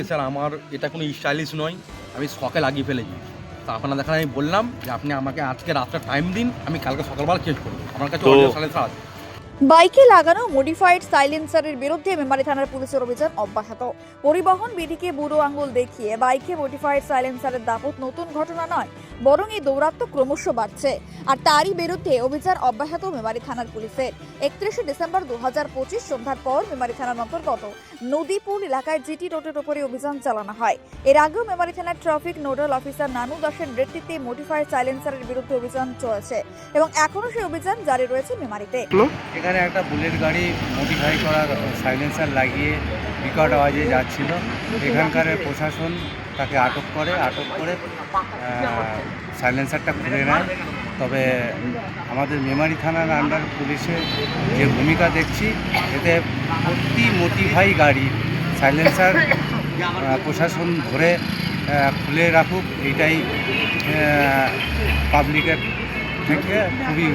Sir আমার এটা কোনো স্টাইলিশ নয়, আমি শখে লাগিয়ে ফেলেছি। তা আপনার দেখান আমি বললাম যে আপনি আমাকে আজকে রাতটা টাইম দিন, আমি কালকে সকালবেলা চেঞ্জ করবো। আমার কাছে সাইলেন্সার আছে। বাইকে লাগানো মডিফাইড সাইলেন্সারের বিরুদ্ধে মেমারি থানার পুলিশের অভিযান অব্যাহত। পরিবহন বিধিকে বুড়ো আঙুল দেখিয়ে বাইকে মডিফাইড সাইলেন্সারের দাপট নতুন ঘটনা নয়, বরং এই দৌরাত্ম্য ক্রমশ বাড়ছে। আর তারই বিরুদ্ধে অভিযান অব্যাহত মেমারি থানার পুলিশের। 31শে ডিসেম্বর 2025 সন্ধ্যার পর মেমারি থানার অন্তর্গত নদীপুর এলাকায় জিটি রোডের উপরে অভিযান চালানো হয়। এর আগেও মেমারি থানার ট্রাফিক নোডাল অফিসার নানু দাসের নেতৃত্বে মডিফাইড সাইলেন্সারের বিরুদ্ধে অভিযান চলছে এবং এখনও সেই অভিযান জারি রয়েছে মেমারিতে। এখানে একটা বুলেট গাড়ি মডিফাই করা সাইলেন্সার লাগিয়ে বিকট আওয়াজে যাচ্ছিল। এখানকার প্রশাসন তাকে আটক করে সাইলেন্সারটা খুলে নেয়। তবে আমাদের মেমারি থানার আন্ডার পুলিশের যে ভূমিকা দেখছি, এতে প্রতি মডিফাই গাড়ি সাইলেন্সার প্রশাসন ধরে খুলে রাখুক, এইটাই পাবলিকের থেকে খুবই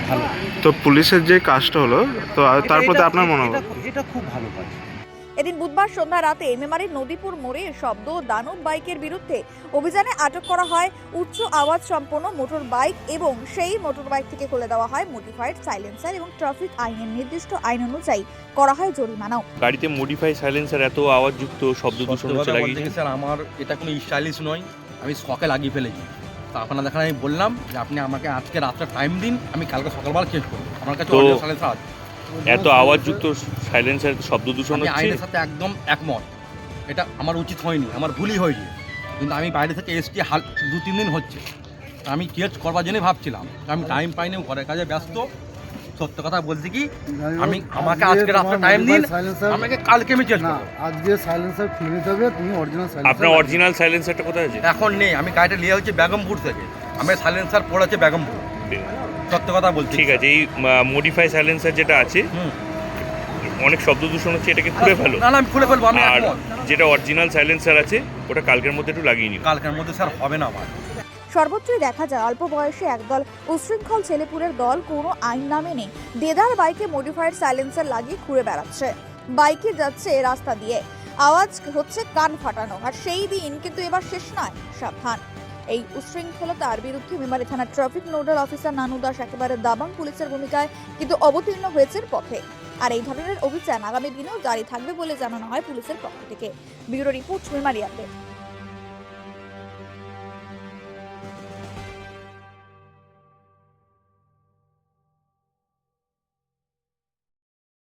ভালো। তো পুলিশের যে কাজটা হলো, তো তার প্রতি আপনার মনে হয়? এটা খুব ভালো কাজ। এদিন বুধবার সন্ধ্যা রাতে মেমারির নদীপুর মোড়ে শব্দ দানব বাইকের বিরুদ্ধে অভিযানে আটক করা হয় উচ্চ আওয়াজ সম্পন্ন মোটর বাইক এবং সেই মোটর বাইক থেকে খুলে দেওয়া হয় মডিফাইড সাইলেন্সার এবং ট্রাফিক আইনের নির্দিষ্ট আইন অনুযায়ী করা হয় জরিমানাও। গাড়িতে মডিফাই সাইলেন্সার এত আওয়াজযুক্ত শব্দ দূষণ হচ্ছে লাগিয়ে। স্যার আমার এটা কোনো স্টাইলিশ নয়, আমি শখে লাগিয়ে ফেলেছি। তা আপনার দেখান আমি বললাম যে আপনি আমাকে আজকে রাতটা টাইম দিন, আমি কালকে সকালবেলা চেঞ্জ করবো। আমার কাছে সাইলেন্সার আছে। এত আওয়াজযুক্ত সাইলেন্সার শব্দ দূষণ আমি হচ্ছে। আইনের সাথে একদম একমত। এটা আমার উচিত হয়নি, আমার ভুলই হয়েছে। কিন্তু আমি বাইরে থেকে এসছি 2-3 দিন হচ্ছে, আমি চেঞ্জ করবার জন্যই ভাবছিলাম। আমি টাইম পাইনি, ঘরের কাজে ব্যস্ত। সত্য কথা বলতে কি, আমাকে আজকে রাতটা টাইম দিন, আমাকে কালকে আমি চেঞ্জ করবো। আজকে সাইলেন্সার খুলে নিতে হবে, তুমি অরিজিনাল সাইলেন্সার। আপনার অরিজিনাল সাইলেন্সারটা কোথায় আছে? এখন নেই, আমি গাড়িটা নিয়ে হচ্ছে বেগমপুর থেকে। আমি সাইলেন্সার পড়েছে বেগমপুর। সত্য কথা বলছি। ঠিক আছে, এই মডিফাই সাইলেন্সার যেটা আছে অনেক শব্দ দূষণ হচ্ছে, এটাকে খুলে ফেলো। না আমি খুলে ফেলবো, আমি আর একমত। যেটা অরিজিনাল সাইলেন্সার আছে ওটা কালকের মধ্যে একটু লাগিয়ে নিন। কালকের মধ্যে স্যার হবে না আমার। সর্বত্রই দেখা যায় অল্প বয়সে একদল উশৃঙ্খল ছেলেপুলের দল কোনো আইন না মেনে দেদার বাইকে মডিফাইড সাইলেন্সার লাগিয়ে ঘুরে বেড়াচ্ছে। বাইকে যাচ্ছে রাস্তা দিয়ে, আওয়াজ হচ্ছে কান ফাটানো। আর সেই দিন কিন্তু এবার শেষ নয়, সাবধান। এই উশৃঙ্খলতার বিরুদ্ধে মেমারি থানার ট্রাফিক নোডাল অফিসার নানু দাস একেবারে দাবাং পুলিশের ভূমিকায় কিন্তু অবতীর্ণ হয়েছে পথে। আর এই ধরনের অভিযান আগামী দিনেও জারি থাকবে বলে জানানো হয় পুলিশের পক্ষ থেকে। Bureau report, Memari update.